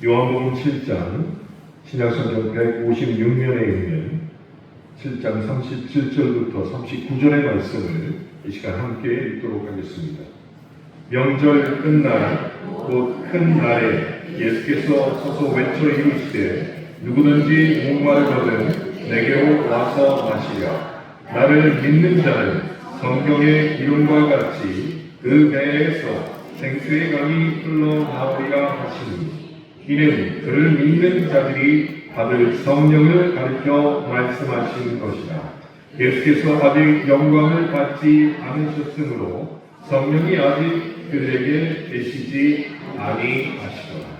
요한복음 7장 신약성경 156면에 있는 7장 37절부터 39절의 말씀을 이 시간 함께 읽도록 하겠습니다. 명절 끝날 곧 큰 날에 예수께서 서서 외쳐 이르시되 누구든지 목마르거든 내게로 와서 마시라. 나를 믿는 자는 성경의 이름과 같이 그 배에서 생수의 강이 흘러나오리라 하시니 이는 그를 믿는 자들이 받을 성령을 가르쳐 말씀하신 것이라. 예수께서 아직 영광을 받지 않으셨으므로 성령이 아직 그들에게 계시지 아니하시더라.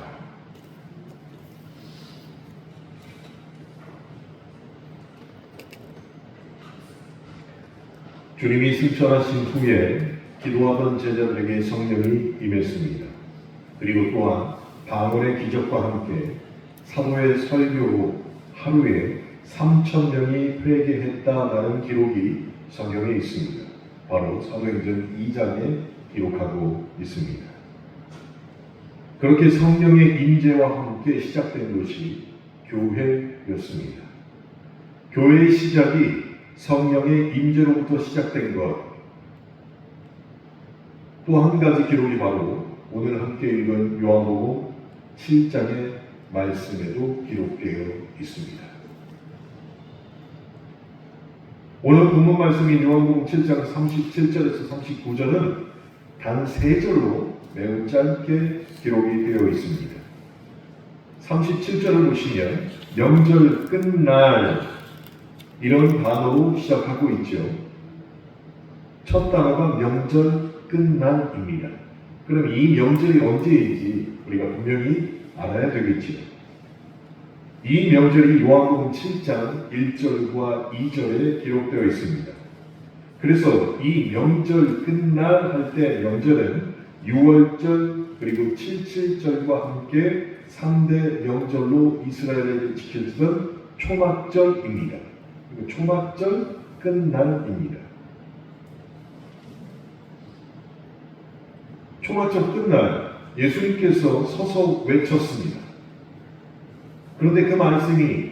주님이 승천하신 후에 기도하던 제자들에게 성령이 임했습니다. 그리고 또한 방언의 기적과 함께 사도의 설교로 하루에 3,000명이 회개했다라는 기록이 성경에 있습니다. 바로 사도행전 2장에 기록하고 있습니다. 그렇게 성령의 임재와 함께 시작된 것이 교회였습니다. 교회의 시작이 성령의 임재로부터 시작된 것, 또 한 가지 기록이 바로 오늘 함께 읽은 요한복음 7장의 말씀에도 기록되어 있습니다. 오늘 본문 말씀인 요한복음 7장 37절에서 39절은 단 3절로 매우 짧게 기록이 되어 있습니다. 37절을 보시면 명절 끝날 이런 단어로 시작하고 있죠. 첫 단어가 명절 끝날입니다. 그럼 이 명절이 언제인지 우리가 분명히 알아야 되겠죠. 이 명절이 요한복음 7장 1절과 2절에 기록되어 있습니다. 그래서 이 명절 끝날 할 때 명절은 6월절 그리고 77절과 함께 3대 명절로 이스라엘에게 지켜지던 초막절입니다. 그리고 초막절 끝날입니다. 초막절 끝날 예수님께서 서서 외쳤습니다. 그런데 그 말씀이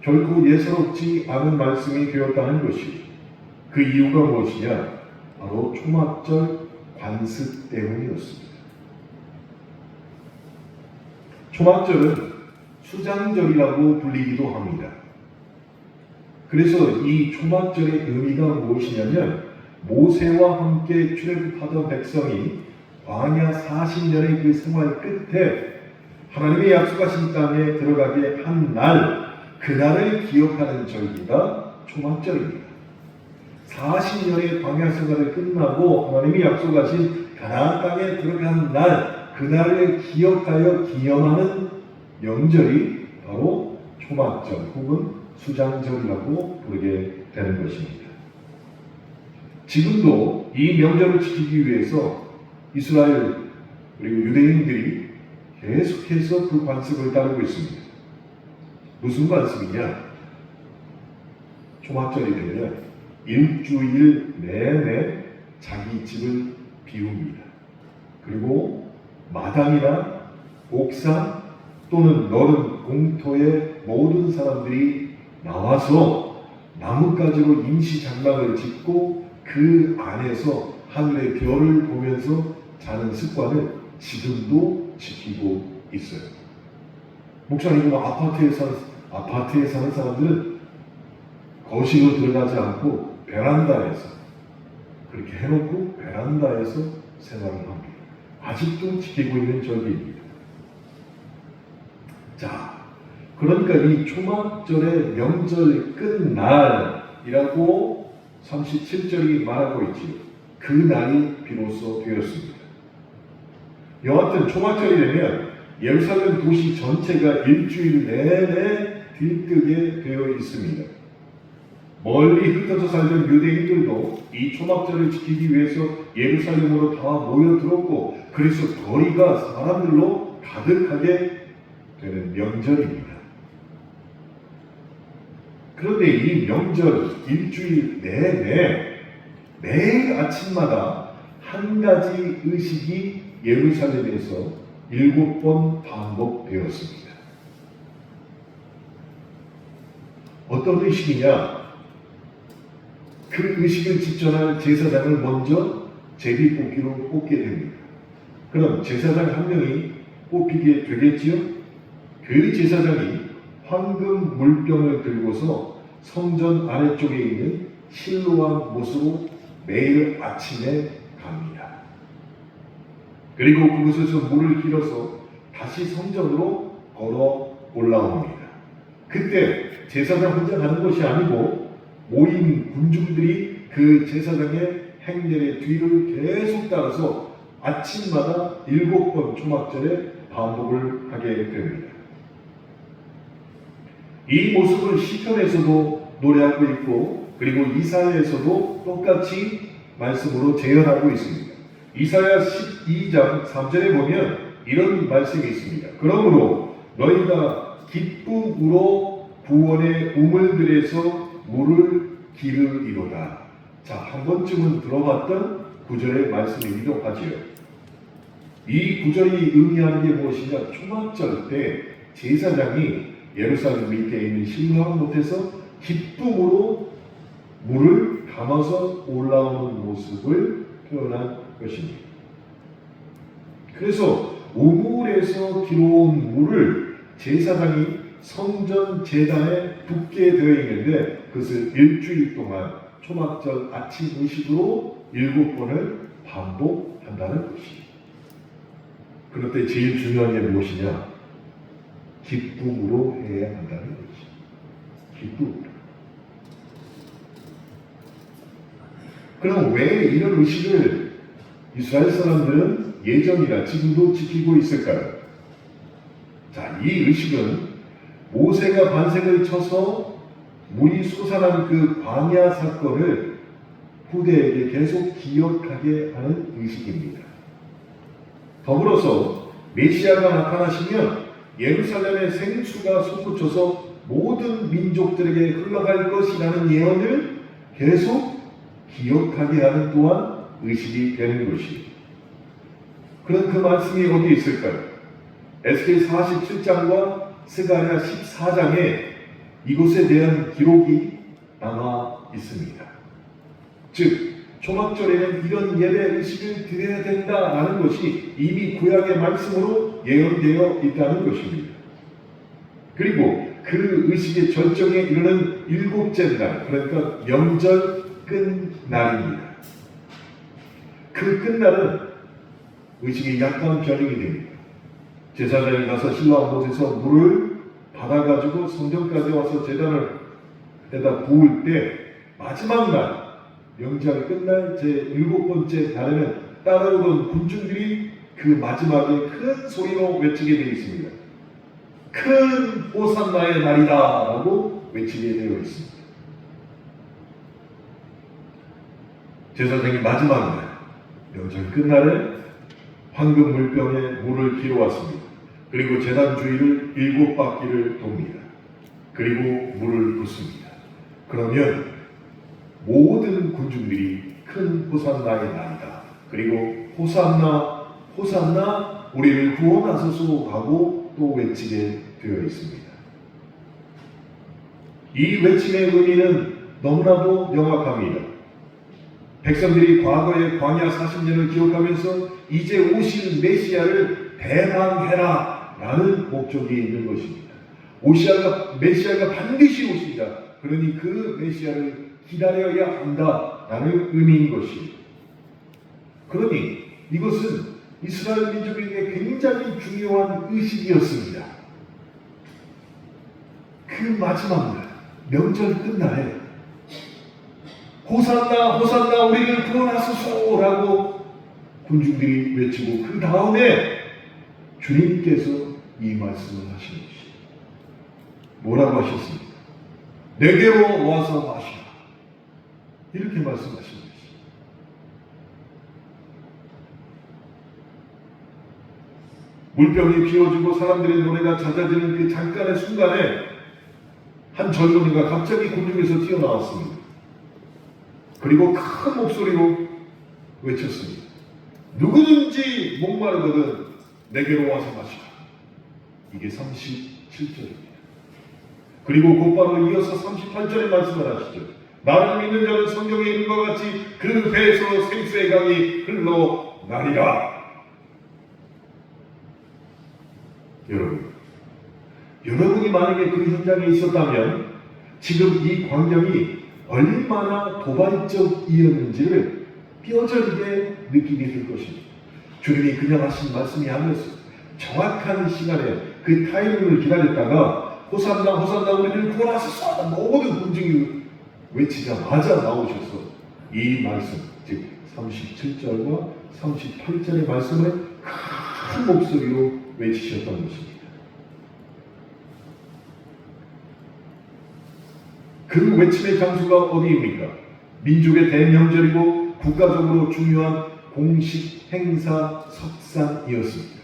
결코 예사롭지 않은 말씀이 되었다는 것이 그 이유가 무엇이냐? 바로 초막절 관습 때문이었습니다. 초막절은 수장절이라고 불리기도 합니다. 그래서 이 초막절의 의미가 무엇이냐면 모세와 함께 출애굽하던 백성이 광야 40년의 그 생활 끝에 하나님의 약속하신 땅에 들어가게 한 날, 그날을 기억하는 절기가 초막절입니다. 40년의 광야 생활을 끝나고 하나님이 약속하신 가나안 땅에 들어간 날, 그날을 기억하여 기념하는 명절이 바로 초막절 혹은 수장절이라고 부르게 되는 것입니다. 지금도 이 명절을 지키기 위해서 이스라엘 그리고 유대인들이 계속해서 그 관습을 따르고 있습니다. 무슨 관습이냐? 초막절이 되면 일주일 내내 자기 집을 비웁니다. 그리고 마당이나 옥상 또는 넓은 공터에 모든 사람들이 나와서 나뭇가지로 임시 장막을 짓고 그 안에서 하늘의 별을 보면서 자는 습관을 지금도 지키고 있어요. 목사님, 아파트에 사는 사람들은 거실로 들어가지 않고 베란다에서 그렇게 해놓고 베란다에서 생활을 합니다. 아직도 지키고 있는 절기입니다. 자, 그러니까 이 초막절의 명절 끝날이라고 37절이 말하고 있지. 그 날이 비로소 되었습니다. 여하튼 초막절이 되면 예루살렘 도시 전체가 일주일 내내 들뜨게 되어 있습니다. 멀리 흩어져 살던 유대인들도 이 초막절을 지키기 위해서 예루살렘으로 다 모여들었고, 그래서 거리가 사람들로 가득하게 되는 명절입니다. 그런데 이 명절 일주일 내내 매일 아침마다 한 가지 의식이 예루살렘에서 7번 반복되었습니다. 어떤 의식이냐? 그 의식을 집전할 제사장을 먼저 제비뽑기로 뽑게 됩니다. 그럼 제사장 한 명이 뽑히게 되겠지요? 그 제사장이 황금 물병을 들고서 성전 아래쪽에 있는 실로암 못으로 매일 아침에 갑니다. 그리고 그곳에서 물을 길어서 다시 성전으로 걸어 올라옵니다. 그때 제사장 혼자 가는 것이 아니고 모인 군중들이 그 제사장의 행렬의 뒤를 계속 따라서 아침마다 7번 초막절에 반복을 하게 됩니다. 이 모습을 시편에서도 노래하고 있고 그리고 이사야에서도 똑같이 말씀으로 재현하고 있습니다. 이사야 12장 3절에 보면 이런 말씀이 있습니다. 그러므로 너희가 기쁨으로 구원의 우물들에서 물을 기르리로다. 자, 한 번쯤은 들어봤던 구절의 말씀이기도 하지요. 이 구절이 의미하는 게 무엇이냐? 초막절 때 제사장이 예루살렘 밑에 있는 실로암 못에서 기쁨으로 물을 담아서 올라오는 모습을 표현한 것입니다. 그래서 우물에서 길어온 물을 제사장이 성전 제단에 붓게 되어 있는데 그것을 일주일 동안 초막절 아침 의식으로 7번을 반복한다는 것입니다. 그런데 제일 중요한 게 무엇이냐? 기쁨으로 해야 한다는 것입니다. 기쁨으로. 그럼 왜 이런 의식을 이스라엘 사람들은 예전이나 지금도 지키고 있을까요? 자, 이 의식은 모세가 반석을 쳐서 물이 솟아난 그 광야 사건을 후대에게 계속 기억하게 하는 의식입니다. 더불어서 메시아가 나타나시면 예루살렘의 생수가 솟구쳐서 모든 민족들에게 흘러갈 것이라는 예언을 계속 기억하게 하는 또한 의식이 되는 것입니다. 그런 그 말씀이 어디 있을까요? 에스겔 47장과 스가랴 14장에 이곳에 대한 기록이 남아 있습니다. 즉 초막절에는 이런 예배 의식을 드려야 된다라는 것이 이미 구약의 말씀으로 예언되어 있다는 것입니다. 그리고 그 의식의 절정에 이르는 7째 날, 그러니까 명절 끝날입니다. 그 끝날은 의식이 약간 변형이 됩니다. 제사장이 가서 실로암 못에서 물을 받아가지고 성전까지 와서 제단을 에다 부을 때 마지막 날 명절 끝날 제7번째 날에는 따라오던 군중들이 그 마지막에 큰 소리로 외치게 되어 있습니다. 큰 호산나의 날이다 라고 외치게 되어 있습니다. 제사장이 마지막 날 명절 끝날에 황금 물병에 물을 길어왔습니다. 그리고 제단 주위를 7바퀴를 돕니다. 그리고 물을 붓습니다. 그러면 모든 군중들이 큰 호산나의 날이다. 그리고 호산나 호산나 우리를 구원하소서 하고 또 외치게 되어 있습니다. 이 외침의 의미는 너무나도 명확합니다. 백성들이 과거의 광야 40년을 기억하면서 이제 오실 메시아를 대망해라 라는 목적이 있는 것입니다. 메시아가 반드시 오시리라. 그러니 그 메시아를 기다려야 한다라는 의미인 것입니다. 그러니 이것은 이스라엘 민족에게 굉장히 중요한 의식이었습니다. 그 마지막 날, 명절 끝날에 호산나 호산나 우리를 구원하소서라고 군중들이 외치고 그 다음에 주님께서 이 말씀을 하신 것입니다. 뭐라고 하셨습니까? 내게로 와서 마시라. 이렇게 말씀하신 것입니다. 물병이 비워지고 사람들의 노래가 잦아지는 그 잠깐의 순간에 한 젊은이가 갑자기 군중에서 튀어나왔습니다. 그리고 큰 목소리로 외쳤습니다. 누구든지 목마르거든 내게로 와서 마시라. 이게 37절입니다. 그리고 곧바로 이어서 38절의 말씀을 하시죠. 나를 믿는 자는 성경에 있는 것 같이 그 배에서 생수의 강이 흘러나리라. 여러분이 만약에 그 현장에 있었다면 지금 이 광경이 얼마나 도발적이었는지를 뼈저리게 느끼게 될 것입니다. 주님이 그냥 하신 말씀이 아니었어요. 정확한 시간에 그 타이밍을 기다렸다가 호산나 호산나 우리를 구원하소서 모든 군중이 외치자마자 나오셔서 이 말씀, 즉 37절과 38절의 말씀을 큰 목소리로 외치셨던 것입니다. 그 외침의 장소가 어디입니까? 민족의 대명절이고 국가적으로 중요한 공식 행사 석상이었습니다.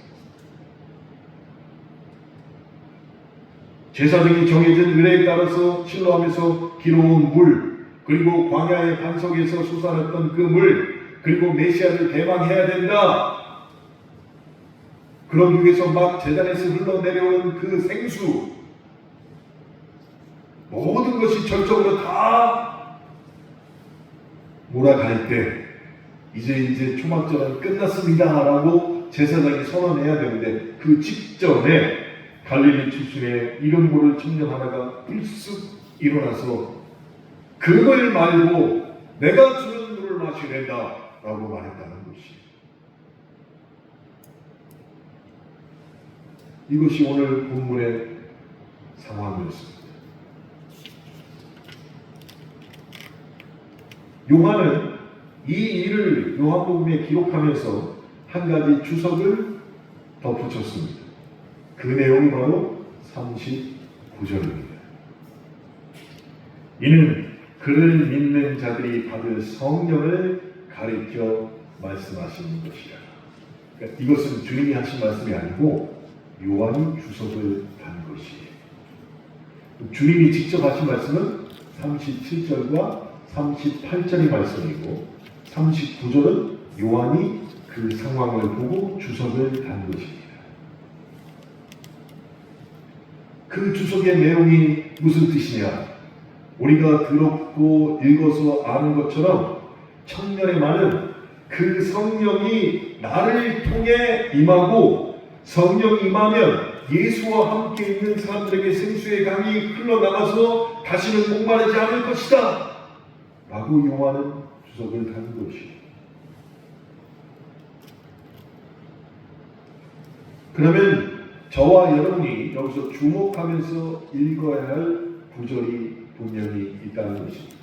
제사장이 정해진 의례에 따라서 신로하면서 길어온 물, 그리고 광야의 반석에서 솟아났던 그 물, 그리고 메시아를 대망해야 된다. 그러기 위해서 막 제단에서 흘러내려오는 그 생수, 모든 것이 절정으로 다 몰아갈 때 이제 초막절은 끝났습니다 라고 제사장이 선언해야 되는데 그 직전에 갈릴리 출신의 이름 모를 청년 하나가 불쑥 일어나서 그걸 말고 내가 주는 물을 마시랜다 라고 말했다는 것이, 이것이 오늘 본문의 상황이었습니다. 요한은 이 일을 요한복음에 기록하면서 한 가지 주석을 덧붙였습니다. 그 내용이 바로 39절입니다. 이는 그를 믿는 자들이 받을 성령을 가리켜 말씀하시는 것이라. 그러니까 이것은 주님이 하신 말씀이 아니고 요한이 주석을 단 것이에요. 주님이 직접 하신 말씀은 37절과 38절의 말씀이고 39절은 요한이 그 상황을 보고 주석을 단 것입니다. 그 주석의 내용이 무슨 뜻이냐? 우리가 들었고 읽어서 아는 것처럼 청년의 말은 그 성령이 나를 통해 임하고 성령이 임하면 예수와 함께 있는 사람들에게 생수의 강이 흘러나가서 다시는 목마르지 않을 것이다 라고 요한은 주석을 단 것이에요. 그러면 저와 여러분이 여기서 주목하면서 읽어야 할 구절이 분명히 있다는 것입니다.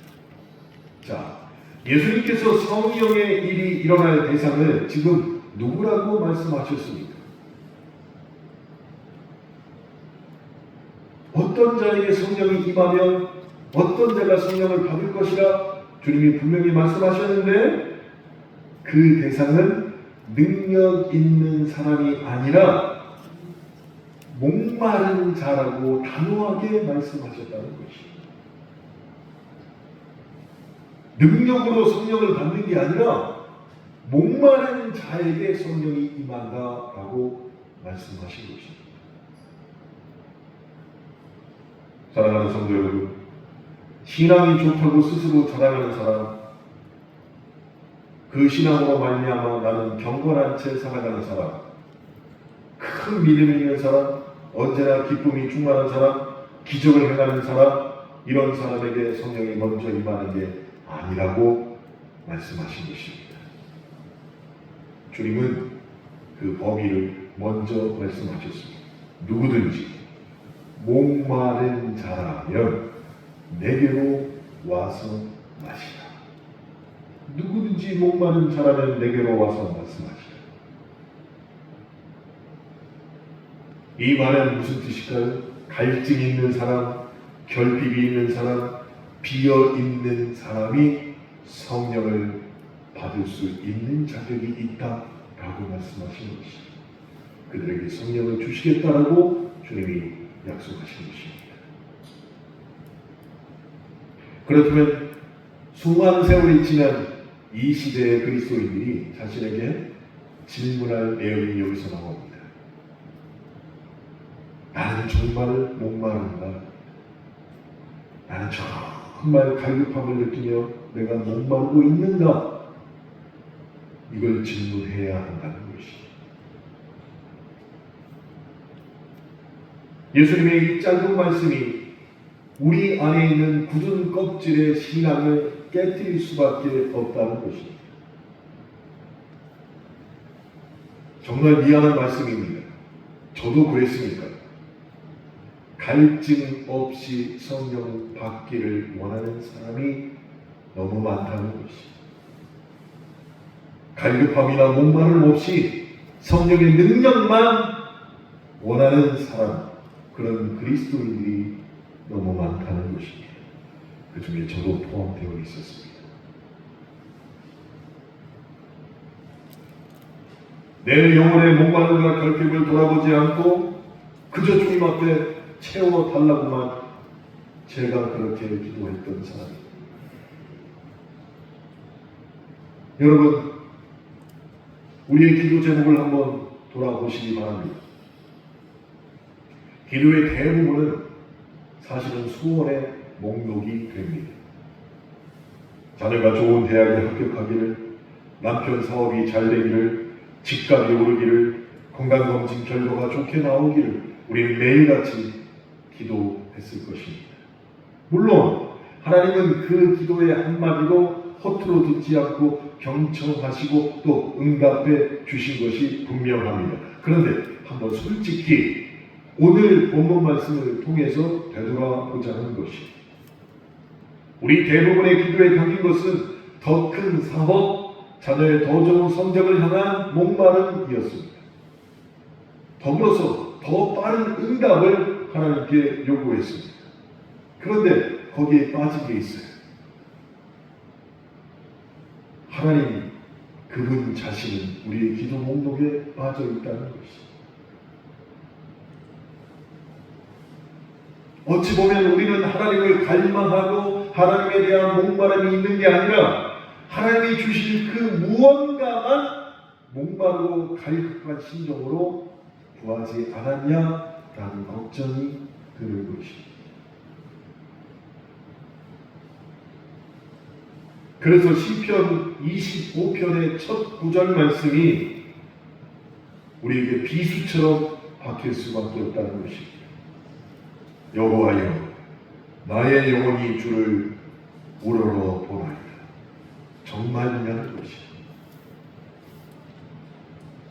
자, 예수님께서 성령의 일이 일어날 대상을 지금 누구라고 말씀하셨습니까? 어떤 자에게 성령이 임하면 어떤 자가 성령을 받을 것이라 주님이 분명히 말씀하셨는데 그 대상은 능력 있는 사람이 아니라 목마른 자라고 단호하게 말씀하셨다는 것입니다. 능력으로 성령을 받는 게 아니라 목마른 자에게 성령이 임한다라고 말씀하신 것입니다. 사랑하는 성도 여러분, 신앙이 좋다고 스스로 자랑하는 사람, 그 신앙으로 말미암아 나는 경건한 채 살아가는 사람, 큰 믿음이 있는 사람, 언제나 기쁨이 충만한 사람, 기적을 행하는 사람, 이런 사람에게 성령이 먼저 임하는 게 아니라고 말씀하신 것입니다. 주님은 그 범위를 먼저 말씀하셨습니다. 누구든지 목마른 자라면 내게로 와서 마시라. 누구든지 목마른 자라면 내게로 와서 말씀하시라. 이 말은 무슨 뜻일까요? 갈증이 있는 사람, 결핍이 있는 사람, 비어있는 사람이 성령을 받을 수 있는 자격이 있다라고 말씀하신 것입니다. 그들에게 성령을 주시겠다라고 주님이 약속하신 것입니다. 그렇다면 수많은 세월이 지난 이 시대의 그리스도인들이 자신에게 질문할 내용이 여기서 나옵니다. 나는 정말 목마른가? 나는 정말 갈급함을 느끼며 내가 목마르고 있는가? 이걸 질문해야 한다는 것이. 예수님의 이 짧은 말씀이 우리 안에 있는 굳은 껍질의 신앙을 깨뜨릴 수밖에 없다는 것입니다. 정말 미안한 말씀입니다. 저도 그랬으니까. 갈증 없이 성령 받기를 원하는 사람이 너무 많다는 것이. 갈급함이나 목마름 없이 성령의 능력만 원하는 사람, 그런 그리스도인들이 너무 많다는 것입니다. 그 중에 저도 포함되어 있었습니다. 내 영혼의 목마름과 결핍을 돌아보지 않고 그저 주님 앞에 채워달라고만 제가 그렇게 기도했던 사람입니다. 여러분, 우리의 기도 제목을 한번 돌아보시기 바랍니다. 기도의 대부분은 사실은 소원의 목록이 됩니다. 자녀가 좋은 대학에 합격하기를, 남편 사업이 잘 되기를, 집값이 오르기를, 건강검진 결과가 좋게 나오기를 우리는 매일같이 기도했을 것입니다. 물론 하나님은 그 기도의 한마디도 허투루 듣지 않고 경청하시고 또 응답해 주신 것이 분명합니다. 그런데 한번 솔직히 오늘 본문 말씀을 통해서 되돌아보자 하는 것이, 우리 대부분의 기도에 담긴 것은 더 큰 사업, 자녀의 더 좋은 성적을 향한 목마름이었습니다. 더불어서 더 빠른 응답을 하나님께 요구했습니다. 그런데 거기에 빠진 게 있어요. 하나님, 그분 자신은 우리의 기도 목록에 빠져 있다는 것이. 어찌 보면 우리는 하나님을 갈망하고 하나님에 대한 목마름이 있는 게 아니라 하나님이 주실 그 무언가만 목마르고 갈급한 심정으로 구하지 않았냐라는 걱정이 드는 것입니다. 그래서 시편 25편의 첫 구절 말씀이 우리에게 비수처럼 박힐 수밖에 없다는 것입니다. 여호와여, 나의 영혼이 주를 우러러 보나이다. 정말이냐는 것이.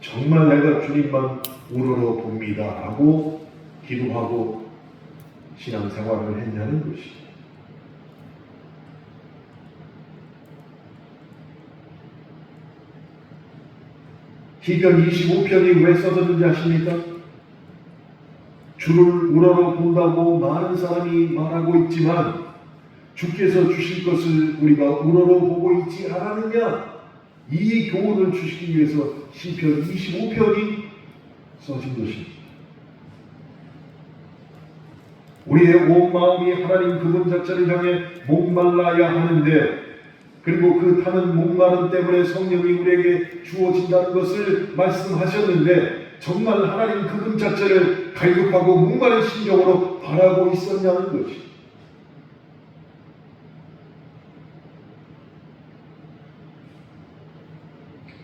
정말 내가 주님만 우러러 봅니다 하고 기도하고 신앙생활을 했냐는 것이. 시편 25편이 왜 써졌는지 아십니까? 주를 우러러 본다고 많은 사람이 말하고 있지만 주께서 주실 것을 우리가 우러러 보고 있지 않았느냐, 이 교훈을 주시기 위해서 시편 25편이 써진 것입니다. 우리의 온 마음이 하나님 그분 자체를 향해 목말라야 하는데, 그리고 그 타는 목마름 때문에 성령이 우리에게 주어진다는 것을 말씀하셨는데, 정말 하나님 그분 자체를 갈급하고 목마른 심정으로 바라고 있었냐는 것이.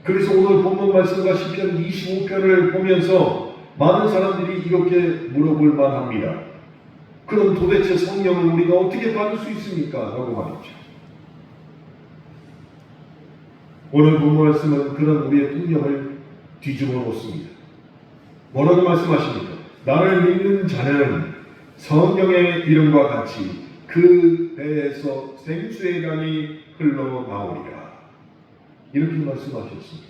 그래서 오늘 본문 말씀과 시편 25편을 보면서 많은 사람들이 이렇게 물어볼 만합니다. 그럼 도대체 성령을 우리가 어떻게 받을 수 있습니까? 라고 말이죠. 오늘 본문 말씀은 그런 우리의 통념을 뒤집어 놓습니다. 뭐라고 말씀하십니까? 나를 믿는 자는 성령의 이름과 같이 그 배에서 생수의 강이 흘러나오리라. 이렇게 말씀하셨습니다.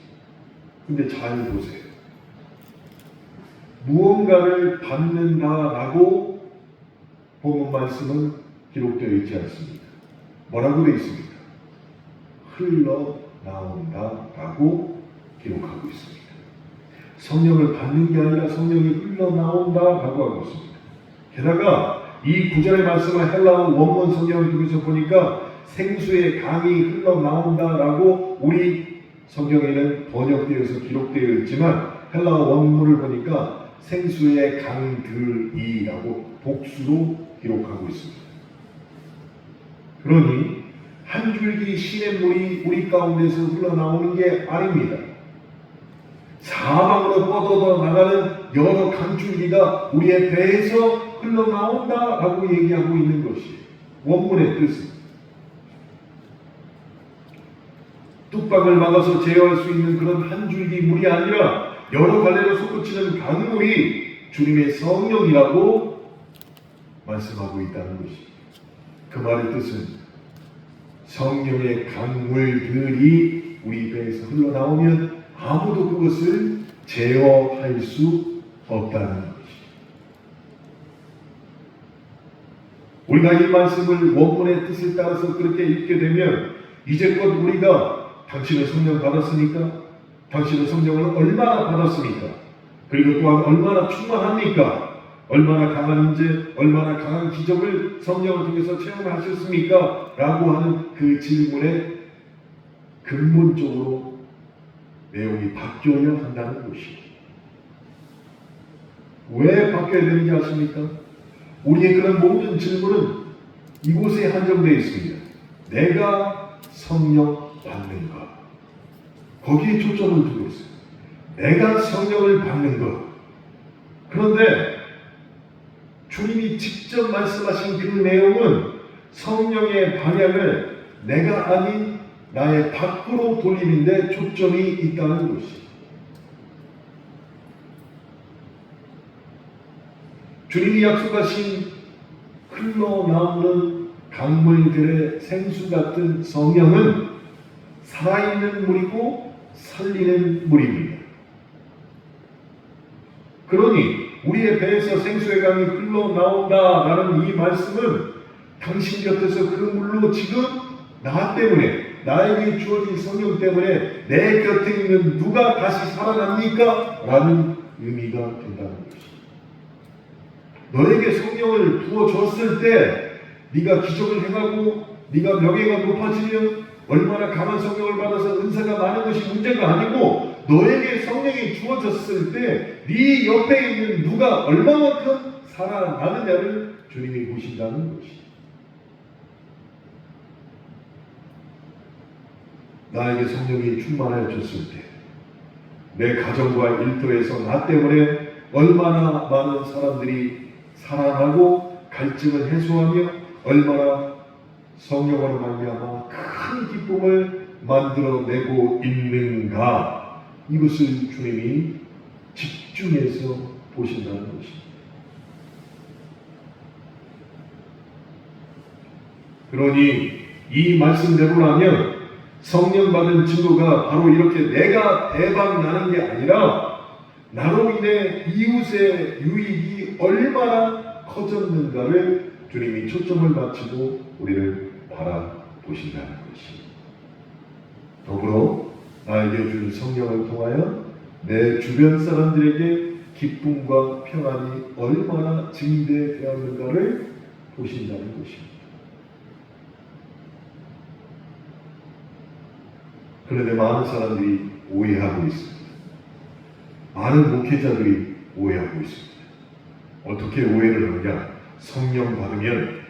근데 잘 보세요. 무언가를 받는다라고 본문 말씀은 기록되어 있지 않습니다. 뭐라고 되어 있습니까? 흘러나온다라고 기록하고 있습니다. 성령을 받는 게 아니라 성령이 흘러나온다라고 하고 있습니다. 게다가 이 구절의 말씀을 헬라어 원문 성경을 통해서 보니까 생수의 강이 흘러나온다라고 우리 성경에는 번역되어서 기록되어 있지만 헬라어 원문을 보니까 생수의 강들이라고 복수로 기록하고 있습니다. 그러니 한 줄기 시냇물이 우리 가운데서 흘러나오는 게 아닙니다. 사방으로 뻗어져 나가는 여러 강줄기가 우리의 배에서 흘러나온다라고 얘기하고 있는 것이 원문의 뜻입니다. 뚝방을 막아서 제어할 수 있는 그런 한 줄기 물이 아니라 여러 갈래로 솟구치는 강물이 주님의 성령이라고 말씀하고 있다는 것입니다. 그 말의 뜻은 성령의 강물들이 우리 배에서 흘러나오면 아무도 그것을 제어할 수 없다는 것입니다. 우리가 이 말씀을 원문의 뜻에 따라서 그렇게 읽게 되면 이제껏 우리가 당신의 성령 받았으니까? 당신의 성령을 얼마나 받았습니까? 그리고 또한 얼마나 충만합니까? 얼마나 강한 인재, 얼마나 강한 기적을 성령을 통해서 체험하셨습니까? 라고 하는 그 질문에 근본적으로 내용이 바뀌어야 한다는 것이죠. 왜 바뀌어야 되는지 아십니까? 우리의 그런 모든 질문은 이곳에 한정되어 있습니다. 내가 성령 받는 것. 거기에 초점을 두고 있어요. 내가 성령을 받는 것. 그런데 주님이 직접 말씀하신 그 내용은 성령의 방향을 내가 아닌 나의 밖으로 돌림인데 초점이 있다는 것이. 주님이 약속하신 흘러나오는 강물들의 생수 같은 성령은 살아있는 물이고 살리는 물입니다. 그러니 우리의 배에서 생수의 강이 흘러나온다라는 이 말씀은 당신 곁에서 그 물로 지금 나 때문에 나에게 주어진 성령 때문에 내 곁에 있는 누가 다시 살아납니까? 라는 의미가 된다는 것입니다. 너에게 성령을 부어줬을 때 네가 기적을 행하고 네가 명예가 높아지면 얼마나 강한 성령을 받아서 은사가 많은 것이 문제가 아니고 너에게 성령이 주어졌을 때 네 옆에 있는 누가 얼마만큼 살아나느냐를 주님이 보신다는 것입니다. 나에게 성령이 충만해졌을 때 내 가정과 일터에서 나 때문에 얼마나 많은 사람들이 살아나고 갈증을 해소하며 얼마나 성령으로 말미암아 큰 기쁨을 만들어내고 있는가, 이것을 주님이 집중해서 보신다는 것입니다. 그러니 이 말씀대로라면 성령 받은 증거가 바로 이렇게 내가 대박 나는 게 아니라 나로 인해 이웃의 유익이 얼마나 커졌는가를 주님이 초점을 맞추고 우리를 바라보신다는 것입니다. 더불어 나에게 준 성령을 통하여 내 주변 사람들에게 기쁨과 평안이 얼마나 증대되었는가를 보신다는 것입니다. 그런데 많은 사람들이 오해하고 있습니다. 많은 목회자들이 오해하고 있습니다. 어떻게 오해를 하느냐? 성령 받으면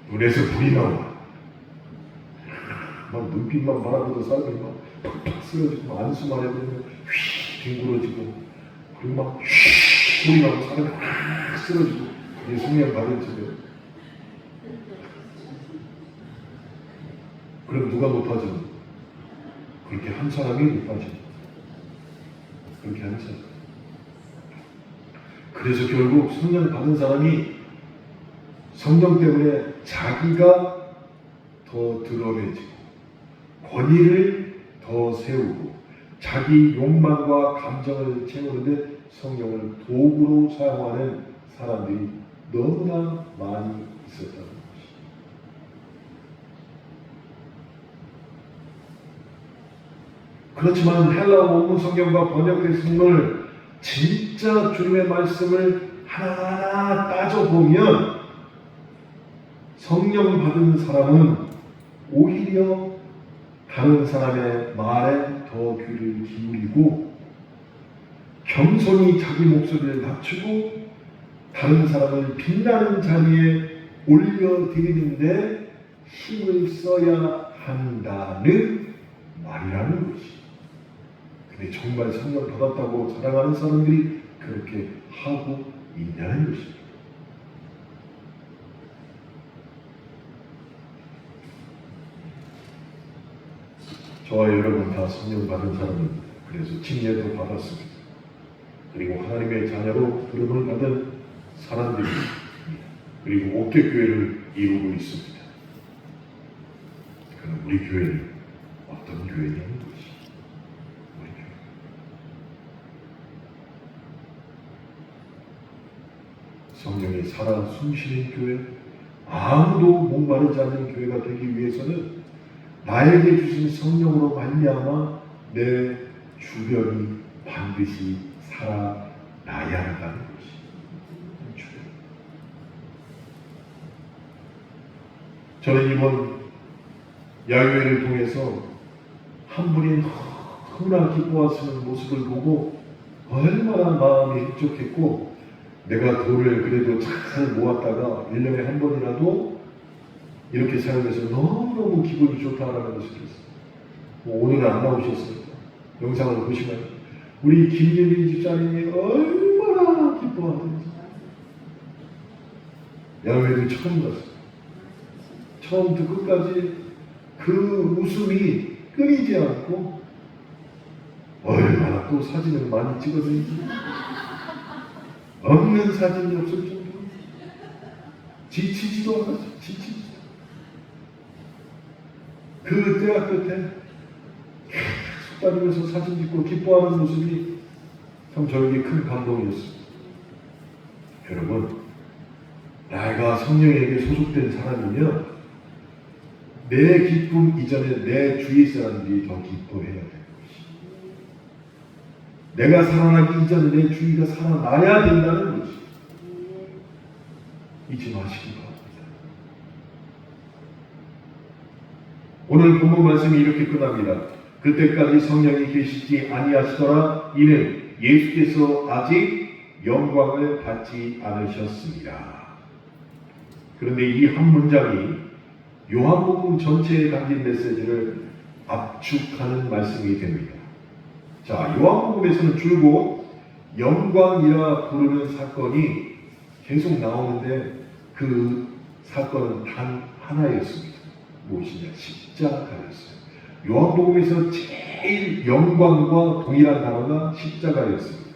눈에서 불이 나와. 막 눈빛만 바라보던 사람이 막 팍팍 쓰러지고 안수만 해보면 휙 뒹굴어지고 그리고 막 소리 나고 사람이 확 쓰러지고 이게 성령 받은 집에. 그럼 누가 높아지는? 그렇게 한 사람이 높아집니다. 그렇게 한 사람. 그래서 결국 성령 받은 사람이 성령 때문에 자기가 더 드러내지고 권위를 더 세우고 자기 욕망과 감정을 채우는데 성령을 도구로 사용하는 사람들이 너무나 많이 있었다는 것입니다. 그렇지만 헬라어 원문 성경과 번역된 성경을 진짜 주님의 말씀을 하나하나 따져보면 성령 받은 사람은 오히려 다른 사람의 말에 더 귀를 기울이고 겸손히 자기 목소리를 낮추고 다른 사람을 빛나는 자리에 올려드리는데 힘을 써야 한다는 말이라는 것이. 근데 정말 성령 받았다고 자랑하는 사람들이 그렇게 하고 있냐는 것입니다. 저와 여러분 다 성령 받은 사람입니다. 그래서 칭례도 받았습니다. 그리고 하나님의 자녀로 부름을 받은 사람들입니다. 그리고 옥계교회를 이루고 있습니다. 그럼 우리 교회는 어떤 교회냐는 것이. 우리 교회. 성령이 살아 숨쉬는 교회, 아무도 목마르지 않는 교회가 되기 위해서는 나에게 주신 성령으로 말미암아 내 주변이 반드시 살아나야 한다는 것이. 저는 이번 야유회를 통해서 한 분이 너무나 기뻐하시는 모습을 보고 얼마나 마음이 흡족했고, 내가 돈을 그래도 잘 모았다가 1년에 한 번이라도 이렇게 사용해서 너무너무 기분이 좋다라는 것을 느꼈어요. 오늘은 안 나오셨습니다. 영상을 보시면 우리 김예민 집사님이 얼마나 기뻐하는지. 야외를 처음 봤어요. 처음부터 끝까지 그 웃음이 끊이지 않고, 얼마나 또 사진을 많이 찍었는지 없는 사진이 없을 정도로 지치지도 않았어요. 지치지도. 그 때와 끝에 계속 다니면서 사진 찍고 기뻐하는 모습이 참 저에게 큰 감동이었습니다. 여러분, 내가 성령에게 소속된 사람이면 내 기쁨 이전에 내 주위 사람들이 더 기뻐해야 될 것이. 내가 살아나기 이전에 내 주위가 살아나야 된다는 것이. 잊지 마시기 바랍니다. 오늘 본문 말씀이 이렇게 끝납니다. 그때까지 성령이 계시지 아니하시더라. 이는 예수께서 아직 영광을 받지 않으셨습니다. 그런데 이 한 문장이 요한복음 전체에 담긴 메시지를 압축하는 말씀이 됩니다. 자, 요한복음에서는 줄곧 영광이라 부르는 사건이 계속 나오는데 그 사건은 단 하나였습니다. 무엇이냐? 십자가였어요. 요한복음에서 제일 영광과 동일한 단어가 십자가였습니다.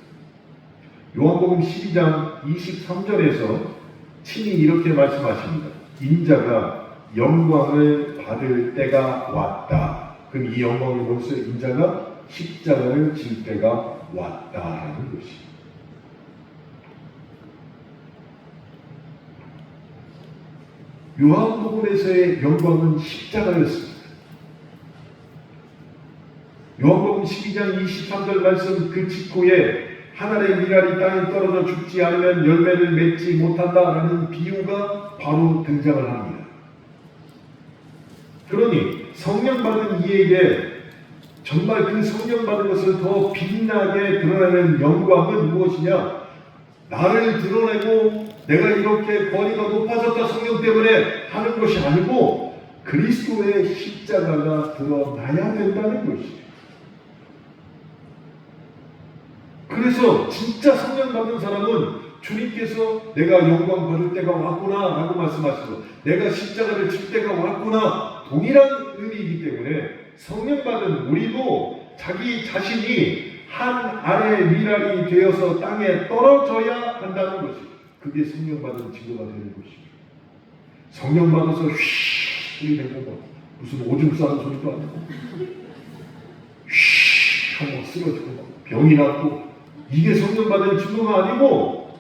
요한복음 12장 23절에서 친히 이렇게 말씀하십니다. 인자가 영광을 받을 때가 왔다. 그럼 이 영광이 뭐였어요? 인자가 십자가를 질 때가 왔다라는 것입니다. 요한복음에서의 영광은 십자가였습니다. 요한복음 12장 23절 말씀 그 직후에 하늘의 미랄이 땅에 떨어져 죽지 않으면 열매를 맺지 못한다라는 비유가 바로 등장을 합니다. 그러니 성령 받은 이에게 정말 그 성령 받은 것을 더 빛나게 드러내는 영광은 무엇이냐? 나를 드러내고 내가 이렇게 권위가 높아졌다 성령 때문에 하는 것이 아니고 그리스도의 십자가가 드러나야 된다는 것이에요. 그래서 진짜 성령 받은 사람은 주님께서 내가 영광 받을 때가 왔구나 라고 말씀하시고 내가 십자가를 질 때가 왔구나 동일한 의미이기 때문에 성령 받은 우리도 자기 자신이 한 알의 미랄이 되어서 땅에 떨어져야 한다는 것이 그게 성령 받은 증거가 되는 것입니다. 성령 받아서 휘 소리 내고 무슨 오줌 싸는 소리도 아니고 휘 하고 쓰러지고 병이 났고 이게 성령 받은 증거가 아니고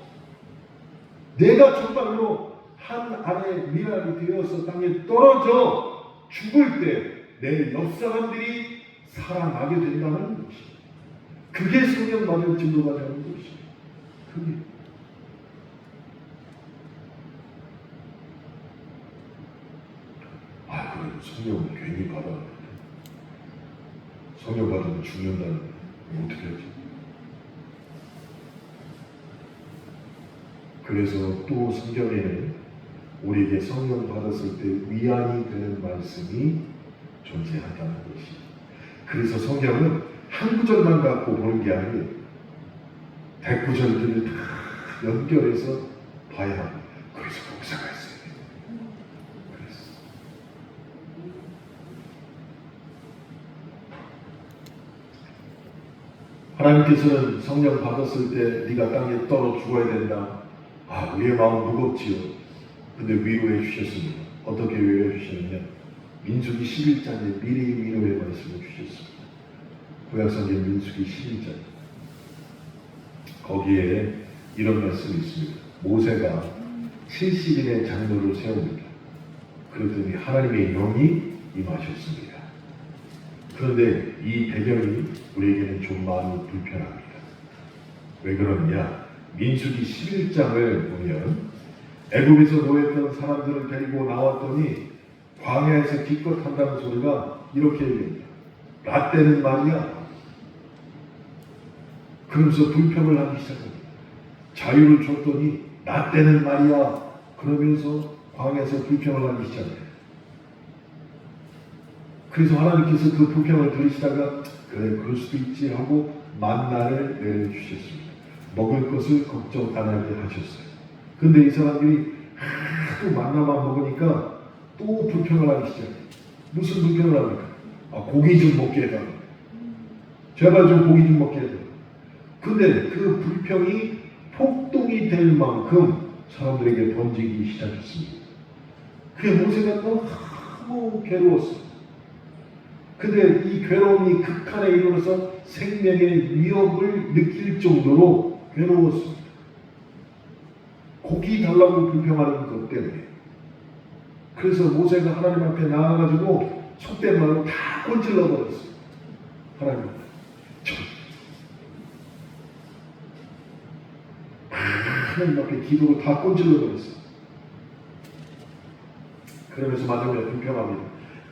내가 정말로 한 알의 미랄이 되어서 땅에 떨어져 죽을 때 내 옆 사람들이 살아나게 된다는 것입니다. 그게 성령 받은 증거가 되는 것입니다. 그게 그래도 성령을 괜히 받았는데 성령 받으면 죽는다는 어떻게 하지? 그래서 또 성경에는 우리에게 성령 받았을 때 위안이 되는 말씀이 존재한다는 것이. 그래서 성경은 한 구절만 갖고 보는 게 아니에요. 100구절들을 다 연결해서 봐야 합니다. 그래서 복사가 있어요. 그래서 하나님께서는 성령 받았을 때 네가 땅에 떨어 죽어야 된다. 아, 우리의 마음 무겁지요. 근데 위로해 주셨습니다. 어떻게 위로해 주셨느냐? 민수기 11장에 미리 위로의 말씀을 주셨습니다. 구약성경 민수기 11장. 거기에 이런 말씀이 있습니다. 모세가 70인의 장로를 세웁니다. 그러더니 하나님의 영이 임하셨습니다. 그런데 이 배경이 우리에게는 좀 마음이 불편합니다. 왜 그러느냐? 민수기 11장을 보면 애굽에서 노예했던 사람들을 데리고 나왔더니 광야에서 기껏 한다는 소리가 이렇게 얘기합니다. 라떼는 말이야. 그러면서 불평을 하기 시작합니다. 자유를 줬더니 라떼는 말이야. 그러면서 광야에서 불평을 하기 시작합니다. 그래서 하나님께서 그 불평을 들으시다가 그래 그럴 수도 있지 하고 만나를 내려주셨습니다. 먹을 것을 걱정 안 하게 하셨어요. 근데 이 사람들이 하도 만나만 먹으니까 또 불평을 하기 시작해요. 무슨 불평을 합니까? 아, 고기 좀 먹게 해달라. 제발 좀 고기 좀 먹게 해달라. 근데 그 불평이 폭동이 될 만큼 사람들에게 번지기 시작했습니다. 그게 모세가 너무 괴로웠어요. 근데 이 괴로움이 극한에 이르러서 생명의 위협을 느낄 정도로 괴로웠습니다. 고기 달라고 불평하는 것 때문에. 그래서 모세가 하나님 앞에 나와가지고 속된 말로 다 꼰질러 버렸어요. 하나님 앞에. 하나님 앞에 기도로 다 꼰질러 버렸어요. 그러면서 마지막에 불평합니다.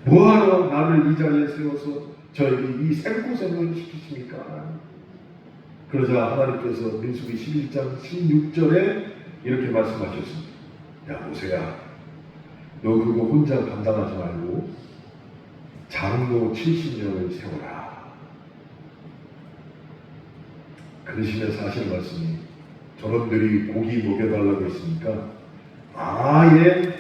뭐하러 나를 이 자리에 세워서 저에게 이 생고생을 시키십니까? 그러자 하나님께서 민수기 11장 16절에 이렇게 말씀하셨습니다. 야 모세야, 너 그거 혼자 감당하지 말고 장로 70명을 세워라. 그러시면서 하시는 말씀이 저놈들이 고기 먹여달라고 했으니까 아예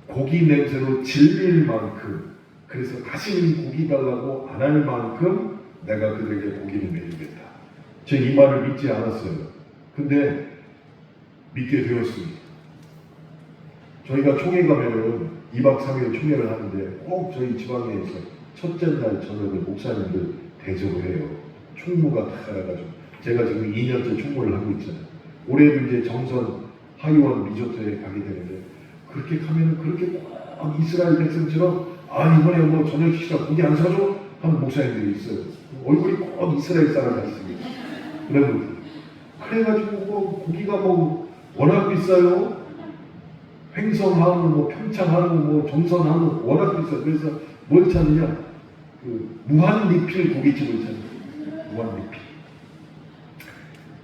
고기 냄새로 질릴 만큼, 그래서 다시는 고기 달라고 안 할 만큼 내가 그들에게 고기를 먹이겠다. 제가 이 말을 믿지 않았어요. 근데 믿게 되었습니다. 저희가 총회 가면은 2박 3일 총회를 하는데 꼭 저희 지방에서 첫째 날 저녁을 목사님들 대접을 해요. 총무가 다 알아가지고. 제가 지금 2년째 총무를 하고 있잖아요. 올해도 이제 정선 하이원 리조트에 가게 되는데 그렇게 가면은 그렇게 꼭 이스라엘 백성처럼 아 이번에 뭐 저녁 식사 고기 안 사줘? 하는 목사님들이 있어요. 얼굴이 꼭 이스라엘 사람 같습니다. 그런 분들. 그래가지고 뭐 고기가 뭐 워낙 비싸요. 횡성한우, 뭐 평창한우, 뭐 정선한우 워낙 비싸요. 그래서 뭘 찾느냐? 그 무한리필 고깃집을 찾는 무한리필.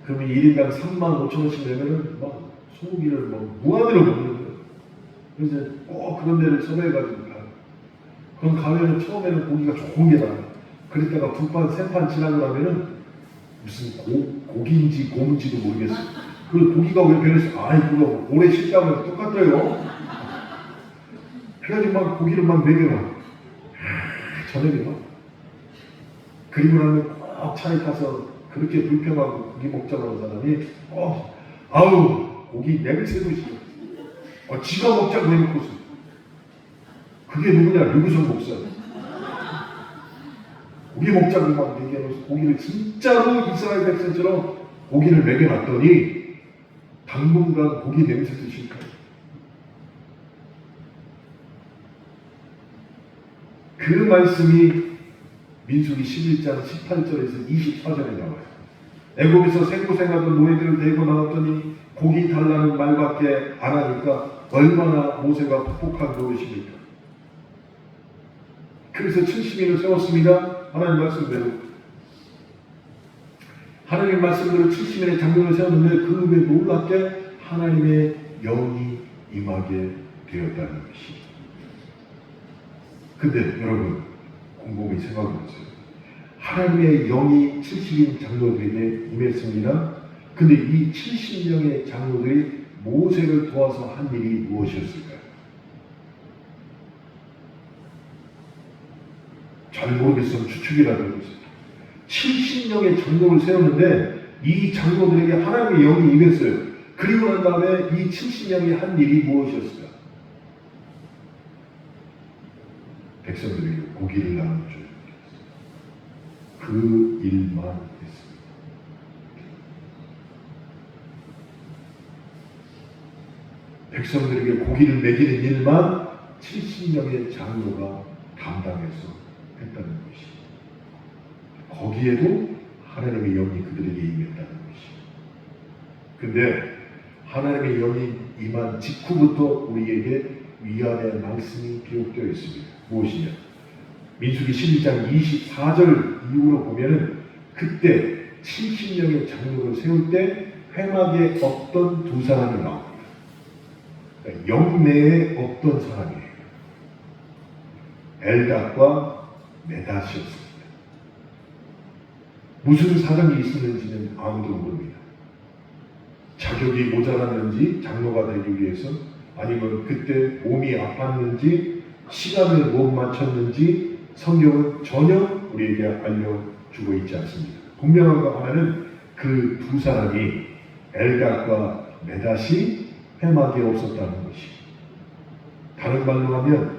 그러면 1인당 35,000원씩 내면은 막 소고기를 뭐 무한으로 먹는 거예요. 그래서 꼭 그런 데를 섭외해가지고 가요. 그럼 가면은 처음에는 고기가 좋은 게 나와요. 그랬다가 두 판, 세 판 지나고 나면은 무슨 고기인지 고문지도 모르겠어요. 그 고기가 왜 변했어? 아이 그거 오래 식당은 똑같아요. 그래가지고 막 고기를 막 먹여놔. 저녁에 막. 그리고 나면 꼭 차에 타서 그렇게 불평하고 고기 먹자고 하는 사람이 아우 고기 냄새도 싫어. 지가 먹자고 해놓고서. 그게 누구냐? 류구성 목사. 고기 먹자고 막 얘기하면서 고기를 진짜로 이스라엘 백성처럼 고기를 먹여놨더니 당분간 고기 냄새도 싫다. 그 말씀이 민수기 11장 18절에서 24절에 나와요. 애굽에서 생고생하던 노예들을 데리고 나왔더니 고기 달라는 말밖에 안 하니까 얼마나 모세가 폭폭한 노릇입니까? 그래서 70인을 세웠습니다. 하나님 말씀대로. 하나님 말씀대로 70인의 장로를 세웠는데 그 후에 놀랍게 하나님의 영이 임하게 되었다는 것이. 근데 여러분 곰곰이 생각해 보세요. 하나님의 영이 70인 장로들에게 임했습니다. 근데 이 70명의 장로들이 모세를 도와서 한 일이 무엇이었을까요? 잘 모르겠으면 추측이라도 해보세요. 70명의 장로를 세웠는데 이 장로들에게 하나님의 영이 임했어요. 그리고 난 다음에 이 70명이 한 일이 무엇이었을까? 백성들에게 고기를 나눠줘요. 그 일만 했습니다. 백성들에게 고기를 먹이는 일만 70명의 장로가 담당해서 했다는 것이. 거기에도 하나님의 영이 그들에게 임했다는 것이. 근데 하나님의 영이 임한 직후부터 우리에게 위안의 말씀이 기록되어 있습니다. 무엇이냐? 민수기 12장 24절 이후로 보면은 그때 70명의 장로를 세울 때 회막에 없던 두 사람이 나옵니다. 그러니까 영내에 없던 사람이에요. 엘닷과 메닷이었습니다. 무슨 사정이 있었는지는 아무도 모릅니다. 자격이 모자랐는지 장로가 되기 위해서, 아니면 그때 몸이 아팠는지, 시간을 못 맞췄는지 성경은 전혀 우리에게 알려주고 있지 않습니다. 분명한 것 하나는 그 두 사람이 엘닷과 메닷이 회막에 없었다는 것이. 다른 말로 하면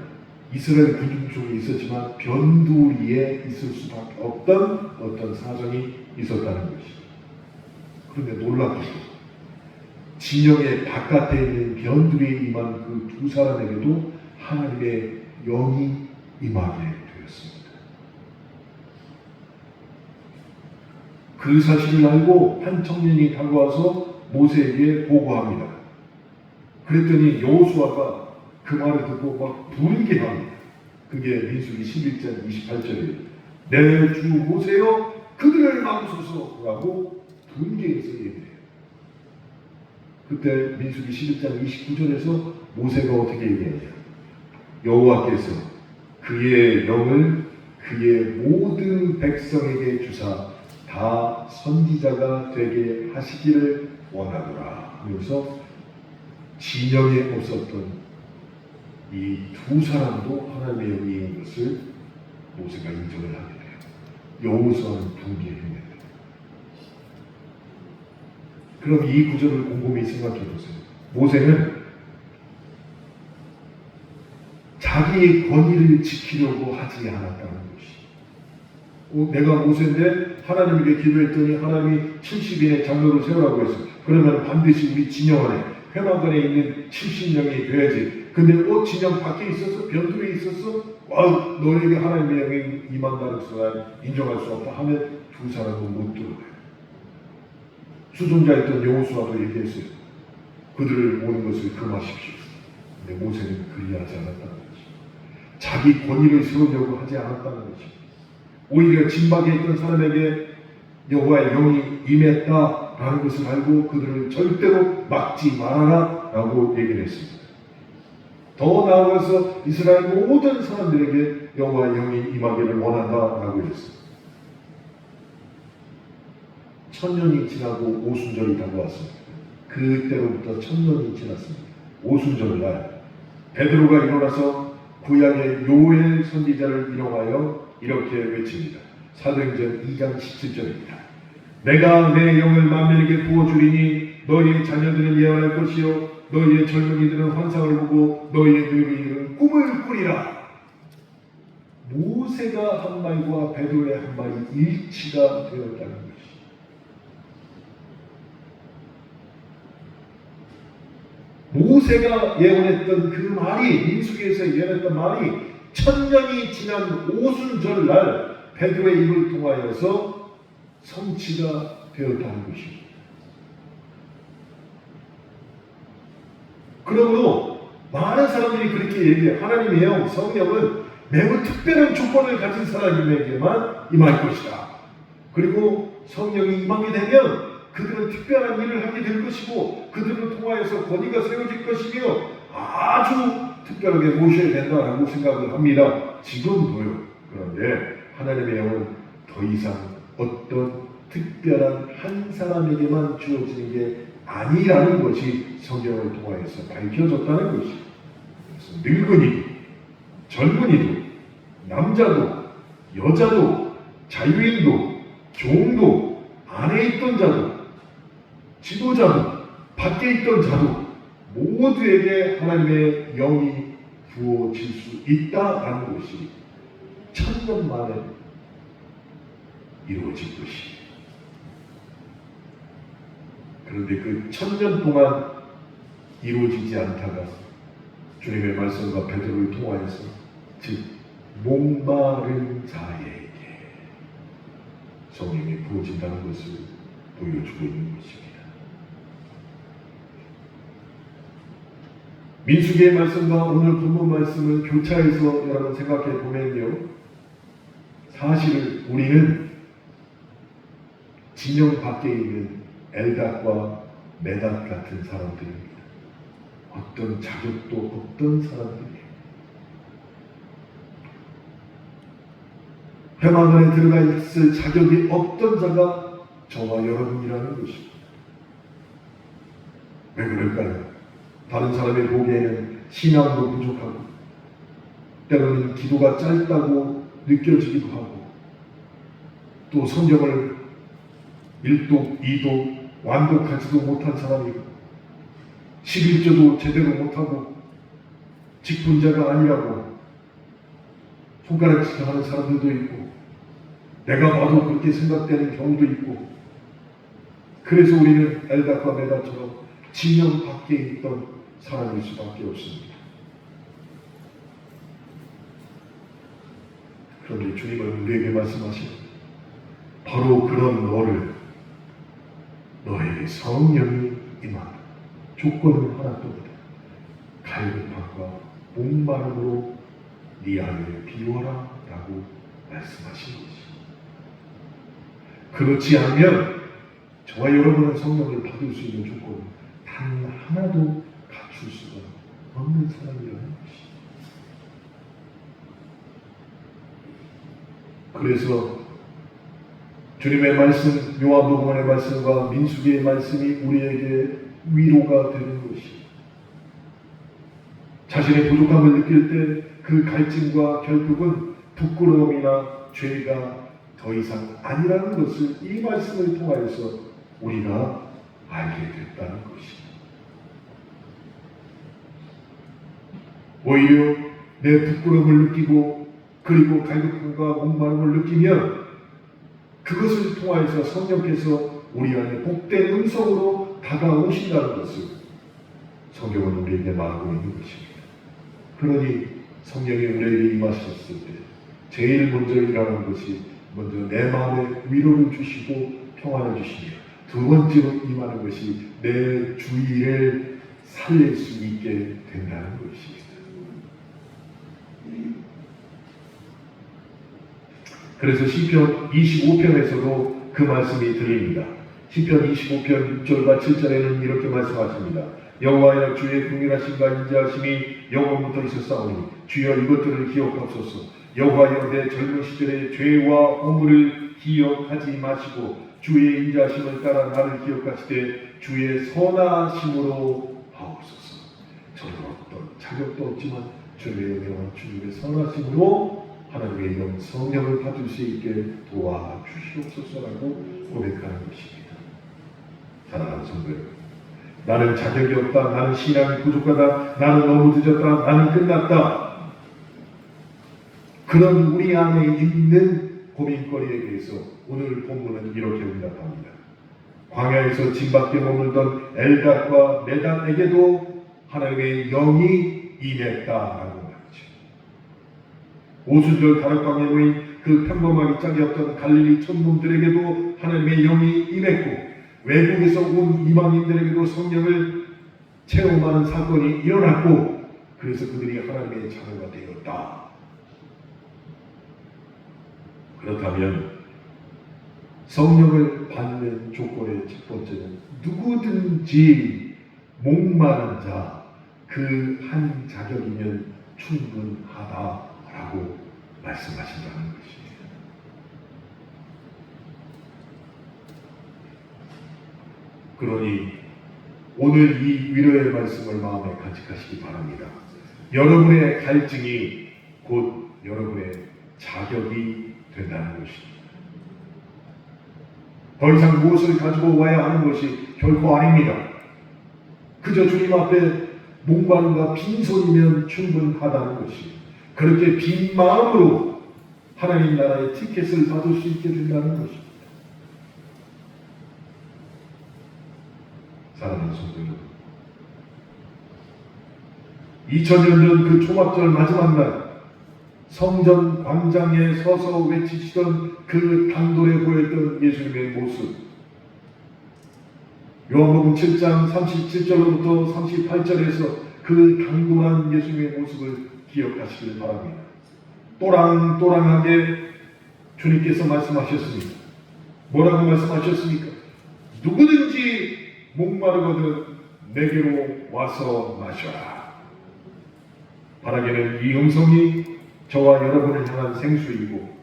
이스라엘 군중 중에 있었지만 변두리에 있을 수밖에 없던 어떤 사정이 있었다는 것이. 그런데 놀랍게도 진영의 바깥에 있는 변두리에 임한 그 두 사람에게도 하나님의 영이 임하게 되었습니다. 그 사실을 알고 한 청년이 다가와서 모세에게 보고합니다. 그랬더니 여호수아가 그 말을 듣고 막 분개합니다. 그게 민수기 11장 28절이에요. 내 주 모세여 그들을 막으소서라고 분개해서 얘기해요. 그때 민수기 11장 29절에서 모세가 어떻게 얘기하냐? 여호와께서 그의 영을 그의 모든 백성에게 주사 다 선지자가 되게 하시기를 원하노라 하면서 진영에 없었던 이 두 사람도 하나님의 영이 있는 것을 모세가 인정을 하게 돼요. 여호수아는 분개했는데. 그럼 이 구절을 곰곰이 생각해 보세요. 모세는 자기의 권위를 지키려고 하지 않았다는 것이. 내가 모세인데 하나님에게 기도했더니 하나님이 70인의 장로를 세우라고 했어. 그러면 반드시 우리 진영 안에, 회막 안에 있는 70명이 돼야지. 근데 진영 밖에 있어서, 변두리에 있었어? 와우, 너에게 하나님의 영이 임한다는 것을 인정할 수 없다 하면 두 사람은 못 들어요. 수종자였던 여호수아도 얘기했어요. 그들을 모는 것을 금하십시오. 근데 모세는 그리하지 않았다는 것이. 자기 권위를 세우려고 하지 않았다는 것이. 오히려 진박에 있던 사람에게 여호와의 영이 임했다라는 것을 알고 그들을 절대로 막지 말아라 라고 얘기를 했습니다. 더 나아가서 이스라엘 모든 사람들에게 여호와의 영이 임하기를 원한다라고 했습니다. 천년이 지나고 오순절이 다가왔습니다. 그때로부터 천년이 지났습니다. 오순절날 베드로가 일어나서 구약의 요엘 선지자를 인용하여 이렇게 외칩니다. 사도행전 2장 17절입니다. 내가 내 영을 만민에게 부어주리니 너희의 자녀들은 예언할 것이요 너희의 젊은이들은 환상을 보고 너희의 늙은이들은 꿈을 꾸리라. 모세가 한 말과 베드로의 한 말이 일치가 되었다는 것이. 모세가 예언했던 그 말이, 민수기에서 예언했던 말이 천년이 지난 오순절날 베드로의 입을 통하여서 성취가 되었다는 것입니다. 그러므로 많은 사람들이 그렇게 얘기해요. 하나님의 영, 성령은 매우 특별한 조건을 가진 사람에게만 임할 것이다. 그리고 성령이 임하게 되면 그들은 특별한 일을 하게 될 것이고 그들을 통하여서 권위가 세워질 것이며 아주 특별하게 모셔야 된다고 생각을 합니다. 지금도요. 그런데 하나님의 영은 더 이상 어떤 특별한 한 사람에게만 주어지는 게 아니라는 것이 성경을 통하여서 밝혀졌다는 것이죠. 그래서 늙은이도 젊은이도 남자도 여자도 자유인도 종도 안에 있던 자도 지도자도 밖에 있던 자도 모두에게 하나님의 영이 부어질 수 있다라는 것이 천년 만에 이루어진 것이. 그런데 그 천년 동안 이루어지지 않다가 주님의 말씀과 베드로를 통하여서 즉 목마른 자에게 성령이 부어진다는 것을 보여주고 있는 것입니다. 민수기의 말씀과 오늘 본문 말씀을 교차해서 여러분 생각해 보면요, 사실 우리는 진영 밖에 있는 엘닷과 메닷 같은 사람들입니다. 어떤 자격도 없던 사람들이에요. 회막 안에 들어가 있을 자격이 없던 자가 저와 여러분이라는 것입니다. 왜 그럴까요? 다른 사람의 보기에는 신앙도 부족하고 때로는 기도가 짧다고 느껴지기도 하고 또 성경을 1독, 2독 완독하지도 못한 사람이고 11조도 제대로 못하고 직분자가 아니라고 손가락질을 하는 사람들도 있고 내가 봐도 그렇게 생각되는 경우도 있고 그래서 우리는 엘닷과 메닷처럼 진영 밖에 있던 사람일 수밖에 없습니다. 그런데 주님은 우리에게 말씀하십니다. 바로 그런 너를 너에게 성령이 임하는 조건은 하나뿐이다. 갈급함과 목마름으로 네 안을 비워라 라고 말씀하신 것이죠. 그렇지 않으면 저와 여러분은 성령을 받을 수 있는 조건은 단 하나도 갖출 수가 없는 사람이라는 것이죠. 그래서 주님의 말씀, 요한복음의 말씀과 민수기의 말씀이 우리에게 위로가 되는 것이 자신의 부족함을 느낄 때 그 갈증과 결핍은 부끄러움이나 죄가 더 이상 아니라는 것을 이 말씀을 통하여서 우리가 알게 됐다는 것입니다. 오히려 내 부끄러움을 느끼고 그리고 갈급함과 목마름을 느끼면 그것을 통하여서 성령께서 우리 안에 복된 음성으로 다가오신다는 것을 성경은 우리에게 말하고 있는 것입니다. 그러니 성령이 우리에게 임하셨을 때 제일 먼저 일하는 것이 먼저 내 마음에 위로를 주시고 평안을 주시며 두 번째로 임하는 것이 내 주의를 살릴 수 있게 된다는 것입니다. 그래서 시편 25편에서도 그 말씀이 들립니다. 시편 25편 6절과 7절에는 이렇게 말씀하십니다. 여호와여 주의 긍휼하심과 인자하심이 영원부터 있었사오니 주여 이것들을 기억하소서. 여호와여 내 젊은 시절의 죄와 허물을 기억하지 마시고 주의 인자하심을 따라 나를 기억하시되 주의 선하심으로 하옵소서. 저는 어떤 자격도 없지만 주의 은혜와 주님의 선하심으로 하나님의 영 성령을 받을 수 있게 도와주시옵소서라고 고백하는 것입니다. 사랑하는 성도 여러분, 나는 자격이 없다, 나는 신앙이 부족하다, 나는 너무 늦었다, 나는 끝났다, 그런 우리 안에 있는 고민거리에 대해서 오늘 본문은 이렇게 응답합니다. 광야에서 진밖에 머물던 엘닷과 메닷에게도 하나님의 영이 임했다라고 말이죠. 오순절 다락방에 모인 그 평범하기 짝이 없던 갈릴리 촌놈들에게도 하나님의 영이 임했고 외국에서 온 이방인들에게도 성령을 체험하는 사건이 일어났고 그래서 그들이 하나님의 자녀가 되었다. 그렇다면 성령을 받는 조건의 첫 번째는 누구든지 목마른 자 그 한 자격이면 충분하다라고 말씀하신다는 것입니다. 그러니 오늘 이 위로의 말씀을 마음에 간직하시기 바랍니다. 여러분의 갈증이 곧 여러분의 자격이 된다는 것입니다. 더 이상 무엇을 가지고 와야 하는 것이 결코 아닙니다. 그저 주님 앞에 목마름과 빈손이면 충분하다는 것이, 그렇게 빈 마음으로 하나님 나라의 티켓을 받을 수 있게 된다는 것입니다. 사랑하는 성도 여러분, 2000년 전 그 초막절 마지막 날 성전 광장에 서서 외치시던 그 단돌에 보였던 예수님의 모습, 요한복음 7장 37절로부터 38절에서 그 당돌한 예수님의 모습을 기억하시길 바랍니다. 또랑또랑하게 주님께서 말씀하셨습니다. 뭐라고 말씀하셨습니까? 누구든지 목마르거든 내게로 와서 마셔라. 바라기는 이 음성이 저와 여러분을 향한 생수이고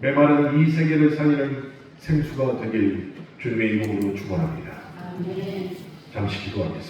메마른 이 세계를 살리는 생수가 되길 주님의 이름으로 축원합니다. 아멘. 잠시 기도하겠습니다.